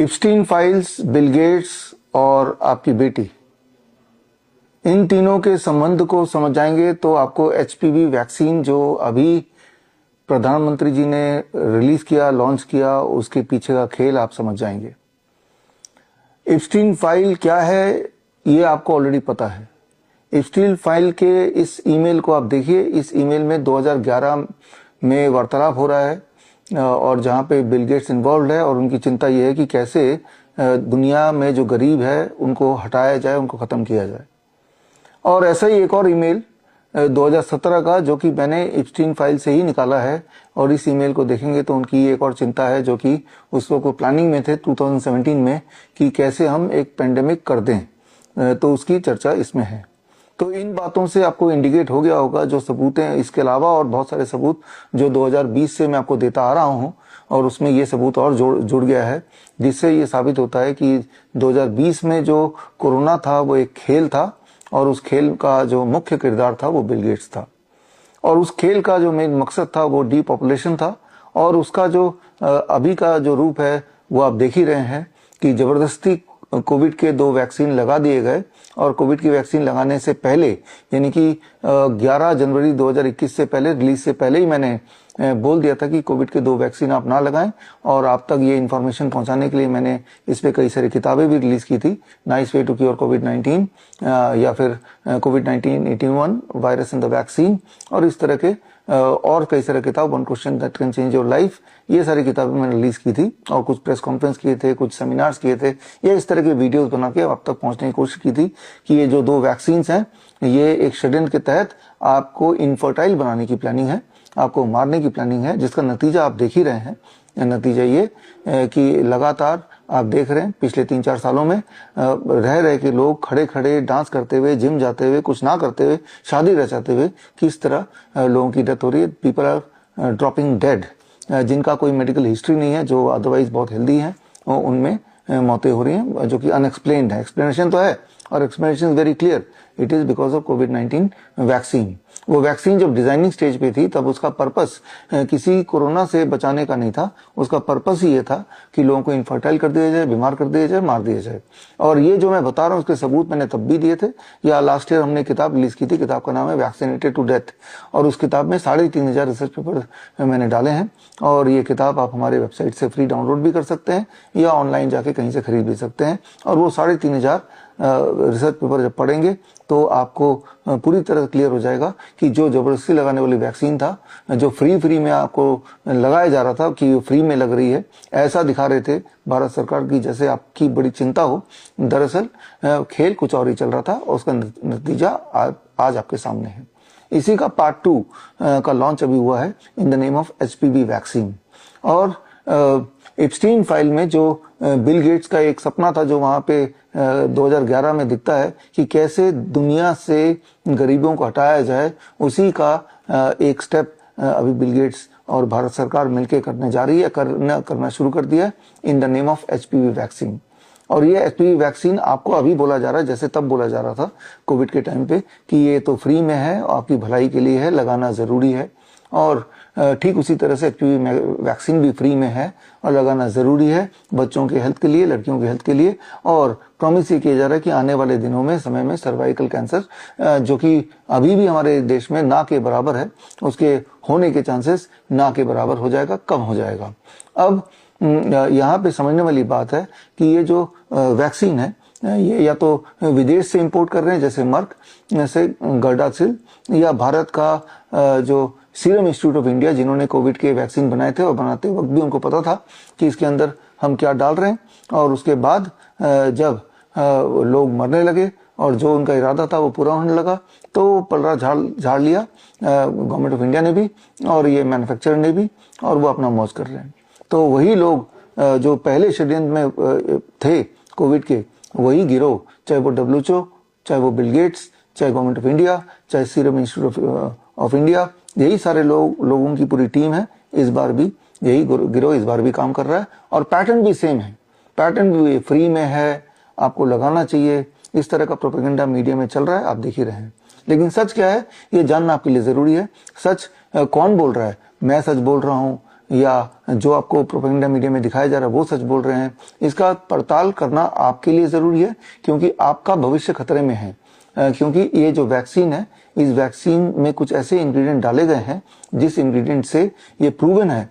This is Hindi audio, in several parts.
इप्स्टीन फाइल्स, बिल गेट्स और आपकी बेटी, इन तीनों के संबंध को समझ जाएंगे तो आपको एचपीवी वैक्सीन जो अभी प्रधानमंत्री जी ने रिलीज किया, लॉन्च किया, उसके पीछे का खेल आप समझ जाएंगे। इप्स्टीन फाइल क्या है ये आपको ऑलरेडी पता है। इप्स्टीन फाइल के इस ईमेल को आप देखिए। इस ईमेल में 2011 में वार्तालाप हो रहा है और जहां पे बिल गेट्स इन्वॉल्व है और उनकी चिंता ये है कि कैसे दुनिया में जो गरीब है उनको हटाया जाए, उनको खत्म किया जाए। और ऐसा ही एक और ईमेल 2017 का जो कि मैंने इप्स्टीन फाइल से ही निकाला है, और इस ईमेल को देखेंगे तो उनकी एक और चिंता है जो कि उस वक्त प्लानिंग में थे 2017 में कि कैसे हम एक पेंडेमिक कर दें, तो उसकी चर्चा इसमें है। तो इन बातों से आपको इंडिकेट हो गया होगा जो सबूत हैं, इसके अलावा और बहुत सारे सबूत जो 2020 से मैं आपको देता आ रहा हूं, और उसमें ये सबूत और जुड़ गया है, जिससे ये साबित होता है कि 2020 में जो कोरोना था वो एक खेल था, और उस खेल का जो मुख्य किरदार था वो बिल गेट्स था, और उस खेल का जो मेन मकसद था वो डीपॉपुलेशन था। और उसका जो अभी का जो रूप है वो आप देख ही रहे हैं कि जबरदस्ती कोविड के 2 वैक्सीन लगा दिए गए, और कोविड की वैक्सीन लगाने से पहले यानी कि 11 जनवरी 2021 से पहले, रिलीज से पहले ही मैंने बोल दिया था कि कोविड के 2 वैक्सीन आप ना लगाएं, और आप तक ये इन्फॉर्मेशन पहुंचाने के लिए मैंने इस पे कई सारी किताबें भी रिलीज की थी, नाइस वे टू क्योर कोविड-19 या फिर कोविड-19 81 वायरस इन द वैक्सीन, और इस तरह के और कई सारे किताब, one question that can change your life, ये सारी किताबें मैंने रिलीज की थी, और कुछ प्रेस कॉन्फ्रेंस किए थे, कुछ सेमिनार्स किए थे, ये इस तरह के वीडियोस बना के आप तक पहुंचने की कोशिश की थी कि ये जो 2 वैक्सीन हैं ये एक षड्यंत्र के तहत आपको इनफर्टाइल बनाने की प्लानिंग है, आपको मारने की प्लानिंग है, जिसका नतीजा आप देख ही रहे हैं। नतीजा ये कि लगातार आप देख रहे हैं पिछले 3-4 सालों में रह के लोग खड़े खड़े डांस करते हुए, जिम जाते हुए, कुछ ना करते हुए, शादी रचाते हुए किस तरह लोगों की डेथ हो रही है। पीपल आर ड्रॉपिंग डेड, जिनका कोई मेडिकल हिस्ट्री नहीं है, जो अदरवाइज बहुत हेल्दी है, उनमें मौतें हो रही हैं जो कि अनएक्सप्लेन्ड है। एक्सप्लेनेशन तो है, और explanation is very clear, it is because of covid vaccine. वो वैक्सीन जब डिजाइनिंग स्टेज पे थी तब उसका पर्पस किसी कोरोना से बचाने का नहीं था, उसका पर्पस ही ये था कि लोगों को इनफर्टाइल कर दिया जाए, बीमार कर दिया जाए, मार दिया जाए। और ये जो मैं बता रहा हूँ उसके सबूत मैंने तब भी दिए थे, या लास्ट ईयर हमने किताब रिलीज की थी, किताब का नाम है वैक्सीनेटेड टू डेथ, और उस किताब में 3500 रिसर्च पेपर मैंने डाले हैं, और ये किताब आप हमारे वेबसाइट से फ्री डाउनलोड भी कर सकते हैं या ऑनलाइन जाके कहीं से खरीद भी सकते हैं। और वो 3500 रिसर्च पेपर जब पढ़ेंगे तो आपको पूरी तरह क्लियर हो जाएगा कि जो जबरदस्ती लगाने वाली वैक्सीन था, जो फ्री में आपको लगाया जा रहा था कि फ्री में लग रही है, ऐसा दिखा रहे थे भारत सरकार की जैसे आपकी बड़ी चिंता हो, दरअसल खेल कुछ और ही चल रहा था, और उसका नतीजा आज आपके सामने है। इसी का पार्ट 2 का लॉन्च अभी हुआ है in the name of HPV vaccine. और इप्स्टीन फाइल में जो बिल गेट्स का एक सपना था जो वहां पे 2011 में दिखता है कि कैसे दुनिया से गरीबों को हटाया जाए, उसी का एक स्टेप अभी बिल गेट्स और भारत सरकार मिलकर करने जा रही है, करना शुरू कर दिया है in the name of HPV vaccine. और ये एचपीवी वैक्सीन आपको अभी बोला जा रहा है, जैसे तब बोला जा रहा था कोविड के टाइम पे कि ये तो फ्री में है, आपकी भलाई के लिए है, लगाना जरूरी है। और ठीक उसी तरह से एचपीवी वैक्सीन भी फ्री में है और लगाना जरूरी है बच्चों के हेल्थ के लिए, लड़कियों के हेल्थ के लिए। और प्रॉमिस ये किया जा रहा है कि आने वाले दिनों में, समय में सर्वाइकल कैंसर, जो कि अभी भी हमारे देश में ना के बराबर है, उसके होने के चांसेस ना के बराबर हो जाएगा, कम हो जाएगा। अब यहाँ पे समझने वाली बात है कि ये जो वैक्सीन है ये या तो विदेश से इंपोर्ट कर रहे हैं जैसे मर्क से गर्डासिल, या भारत का जो सीरम इंस्टीट्यूट ऑफ इंडिया जिन्होंने कोविड के वैक्सीन बनाए थे, और बनाते वक्त भी उनको पता था कि इसके अंदर हम क्या डाल रहे हैं। और उसके बाद जब लोग मरने लगे और जो उनका इरादा था वो पूरा होने लगा, तो पलड़ा झाड़ लिया गवर्नमेंट ऑफ इंडिया ने भी और ये मैन्युफैक्चरर ने भी, और वो अपना मौज कर रहे हैं। तो वही लोग जो पहले षड्यंत्र में थे कोविड के, वही गिरोह, चाहे वो WHO, चाहे वो बिल गेट्स, चाहे गवर्नमेंट ऑफ इंडिया, चाहे सीरम इंस्टीट्यूट ऑफ इंडिया, यही सारे लोगों की पूरी टीम है। इस बार भी यही गिरोह इस बार भी काम कर रहा है, और पैटर्न भी सेम है, पैटर्न भी फ्री में है, आपको लगाना चाहिए, इस तरह का प्रोपेगेंडा मीडिया में चल रहा है, आप देख ही रहे हैं। लेकिन सच क्या है ये जानना आपके लिए जरूरी है। सच कौन बोल रहा है, मैं सच बोल रहा हूँ या जो आपको प्रोपेगेंडा मीडिया में दिखाया जा रहा है वो सच बोल रहे हैं, इसका पड़ताल करना आपके लिए जरूरी है, क्योंकि आपका भविष्य खतरे में है। क्योंकि ये जो वैक्सीन है, इस वैक्सीन में कुछ ऐसे इंग्रेडिएंट डाले गए हैं जिस इंग्रेडिएंट से ये प्रूवन है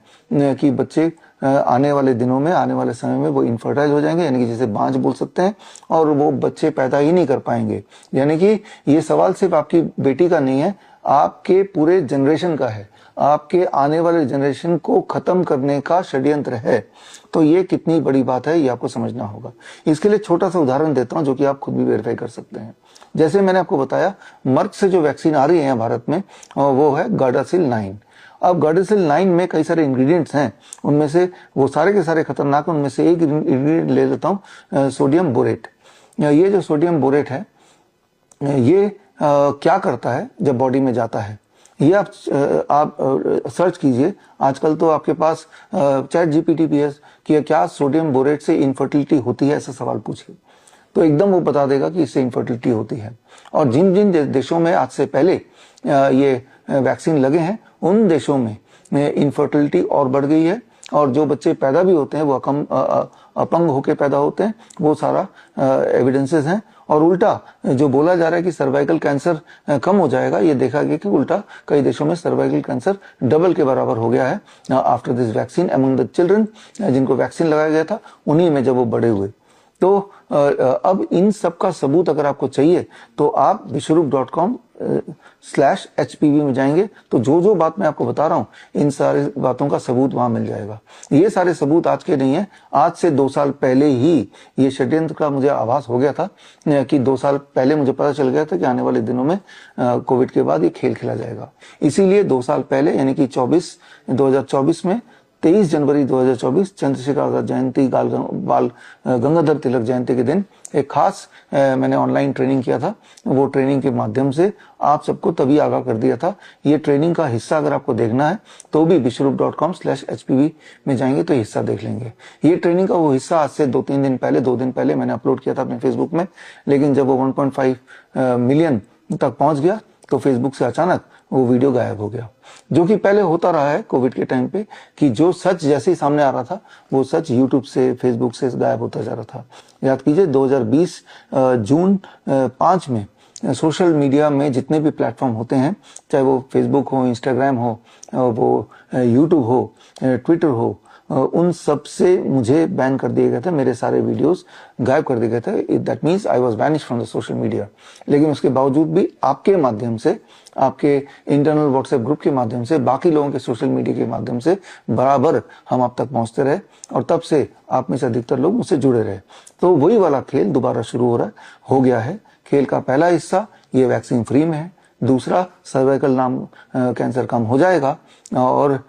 कि बच्चे आने वाले दिनों में, आने वाले समय में वो इनफर्टाइल हो जाएंगे, यानी कि जिसे बांझ बोल सकते हैं, और वो बच्चे पैदा ही नहीं कर पाएंगे। यानी कि ये सवाल सिर्फ आपकी बेटी का नहीं है, आपके पूरे जनरेशन का है, आपके आने वाले जनरेशन को खत्म करने का षड्यंत्र है। तो ये कितनी बड़ी बात है, ये आपको समझना होगा। इसके लिए छोटा सा उदाहरण देता हूं जो कि आप खुद भी वेरीफाई कर सकते हैं। जैसे मैंने आपको बताया, मर्क से जो वैक्सीन आ रही है भारत में वो है गार्डासिल 9। अब गार्डासिल 9 में कई सारे इंग्रेडिएंट्स हैं, उनमें से वो सारे के सारे खतरनाक हैं। उनमें से एक इंग्रेडिएंट ले लेता हूं, सोडियम बोरेट। ये जो सोडियम बोरेट है, ये क्या करता है जब बॉडी में जाता है, ये आप सर्च कीजिए। आजकल तो आपके पास चैट जीपीटी भी है कि क्या सोडियम बोरेट से इनफर्टिलिटी होती है, ऐसा सवाल पूछिए तो एकदम वो बता देगा कि इससे इनफर्टिलिटी होती है। और जिन जिन देशों में आज से पहले ये वैक्सीन लगे हैं, उन देशों में इनफर्टिलिटी और बढ़ गई है, और जो बच्चे पैदा भी होते हैं वो अपंग होके पैदा होते हैं, वो सारा एविडेंसेस हैं। और उल्टा जो बोला जा रहा है कि सर्वाइकल कैंसर कम हो जाएगा, ये देखा गया कि उल्टा कई देशों में सर्वाइकल कैंसर डबल के बराबर हो गया है after this vaccine among the children जिनको वैक्सीन लगाया गया था, उन्हीं में जब वो बड़े हुए। तो अब इन सब का सबूत अगर आपको चाहिए तो आप vishwarup.com/HPV में जाएंगे, तो जो जो बात मैं आपको बता रहा हूं, इन सारी बातों का सबूत वहां मिल जाएगा। ये सारे सबूत आज के नहीं है, आज से 2 साल पहले ही ये षड्यंत्र का मुझे आभास हो गया था कि 2 साल पहले मुझे पता चल गया था कि आने वाले दिनों में कोविड के बाद ये खेल खेला जाएगा। इसीलिए 2 साल पहले यानी कि 2024 में 23 जनवरी 2024 चंद्रशेखर आजाद जयंती, बाल गंगाधर तिलक जयंती के दिन एक खास मैंने ऑनलाइन ट्रेनिंग किया था। वो ट्रेनिंग के माध्यम से आप सबको तभी आगाह कर दिया था। ये ट्रेनिंग का हिस्सा अगर आपको देखना है तो भी vishwarup.com/HPV में जाएंगे तो हिस्सा देख लेंगे। ये ट्रेनिंग का वो हिस्सा आज से 2 दिन पहले मैंने अपलोड किया था अपने फेसबुक में, लेकिन जब वो 1.5 मिलियन तक पहुंच गया तो फेसबुक से अचानक वो वीडियो गायब हो गया। जो कि पहले होता रहा है कोविड के टाइम पे कि जो सच जैसे ही सामने आ रहा था वो सच यूट्यूब से, फेसबुक से गायब होता जा रहा था। याद कीजिए 2020 जून 5 में सोशल मीडिया में जितने भी प्लेटफॉर्म होते हैं, चाहे वो फेसबुक हो, इंस्टाग्राम हो, वो यूट्यूब हो, ट्विटर हो, उन सब से मुझे बैन कर दिए गए थे, मेरे सारे वीडियोस गायब कर दिए गए थे। That means I was vanish from the social media. लेकिन उसके बावजूद भी आपके माध्यम से, आपके इंटरनल व्हाट्सएप ग्रुप के माध्यम से, बाकी लोगों के सोशल मीडिया के माध्यम से बराबर हम आप तक पहुंचते रहे, और तब से आप में से अधिकतर लोग मुझसे जुड़े रहे। तो वही वाला खेल दोबारा शुरू हो गया है। खेल का पहला हिस्सा ये वैक्सीन फ्री में है, दूसरा सर्वाइकल कैंसर कम हो जाएगा, और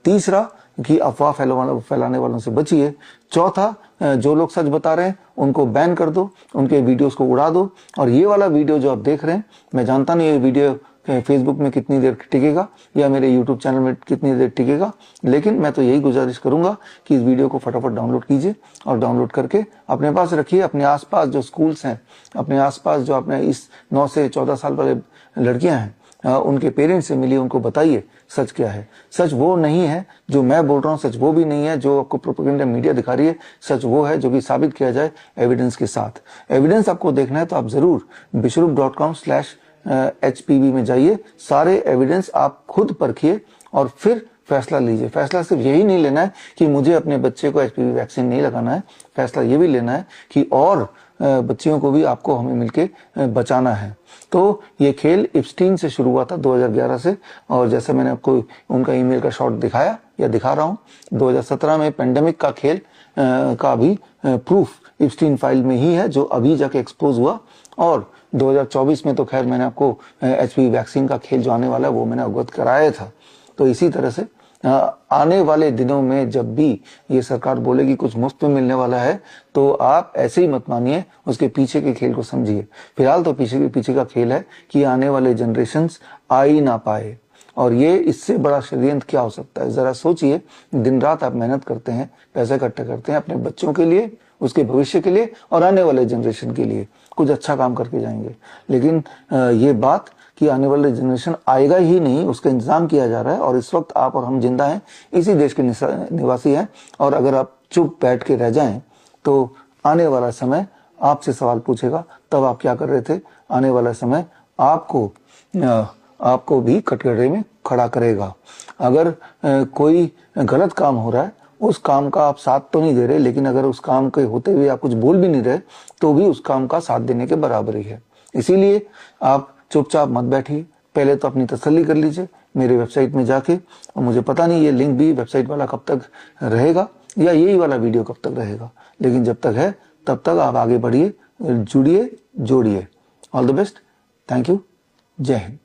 तीसरा कि अफवाह फैलाने वालों से बचिए, चौथा जो लोग सच बता रहे हैं उनको बैन कर दो, उनके वीडियोस को उड़ा दो। और ये वाला वीडियो जो आप देख रहे हैं, मैं जानता नहीं ये वीडियो फेसबुक में कितनी देर टिकेगा या मेरे यूट्यूब चैनल में कितनी देर टिकेगा, लेकिन मैं तो यही गुजारिश करूंगा कि इस वीडियो को फटाफट डाउनलोड कीजिए, और डाउनलोड करके अपने पास रखिए। अपने आसपास जो स्कूल्स हैं, अपने आसपास जो अपने इस 9 से 14 साल वाले लड़कियां हैं, उनके पेरेंट्स से मिलिए, उनको बताइए सच क्या है। सच वो नहीं है जो मैं बोल रहा हूं, सच वो भी नहीं है जो आपको प्रोपेगेंडा मीडिया दिखा रही है। सच वो है जो कि साबित किया जाए एविडेंस के साथ। एविडेंस आपको देखना है तो आप जरूर vishwarup.com/HPV में जाइए, सारे एविडेंस आप खुद परखिए और फिर फैसला लीजिए। फैसला सिर्फ यही नहीं लेना है कि मुझे अपने बच्चे को HPV वैक्सीन नहीं लगाना है, फैसला ये भी लेना है कि और बच्चियों को भी आपको हमें मिलके बचाना है। तो ये खेल इप्स्टीन से शुरू हुआ था 2011 से, और जैसे मैंने आपको उनका ईमेल का शॉट दिखाया या दिखा रहा हूं, 2017 में पेंडेमिक का खेल का भी प्रूफ इप्स्टीन फाइल में ही है जो अभी जाके एक्सपोज हुआ, और 2024 में तो खैर मैंने आपको HPV वैक्सीन का खेल जो आने वाला है वो मैंने अवगत कराया था। तो इसी तरह से आने वाले दिनों में जब भी ये सरकार बोलेगी कुछ मुफ्त में मिलने वाला है, तो आप ऐसे ही मत मानिए, उसके पीछे के खेल को समझिए। फिलहाल तो पीछे का खेल है कि आने वाले जनरेशंस आ ही ना पाए, और ये इससे बड़ा षड्यंत्र क्या हो सकता है। जरा सोचिए, दिन रात आप मेहनत करते हैं, पैसे इकट्ठे करते हैं अपने बच्चों के लिए, उसके भविष्य के लिए और आने वाले जनरेशन के लिए, कुछ अच्छा काम करके जाएंगे। लेकिन ये बात कि आने वाले जनरेशन आएगा ही नहीं, उसका इंतजाम किया जा रहा है। और इस वक्त आप और हम जिंदा हैं, इसी देश के निवासी हैं। और अगर आप चुप बैठ के रह जाएं तो आने वाला समय आपसे सवाल पूछेगा, तब आप क्या कर रहे थे। आने वाला समय आपको भी कटघरे में खड़ा करेगा। अगर कोई गलत काम हो रहा है, उस काम का आप साथ तो नहीं दे रहे, लेकिन अगर उस काम के होते हुए आप कुछ बोल भी नहीं रहे तो भी उस काम का साथ देने के बराबर ही है। इसीलिए आप चुपचाप मत बैठिए, पहले तो अपनी तसल्ली कर लीजिए मेरे वेबसाइट में जाके। और मुझे पता नहीं ये लिंक भी वेबसाइट वाला कब तक रहेगा या यही वाला वीडियो कब तक रहेगा, लेकिन जब तक है तब तक आप आगे बढ़िए, जुड़िए, जोड़िए। All the best. Thank you. जय हिंद।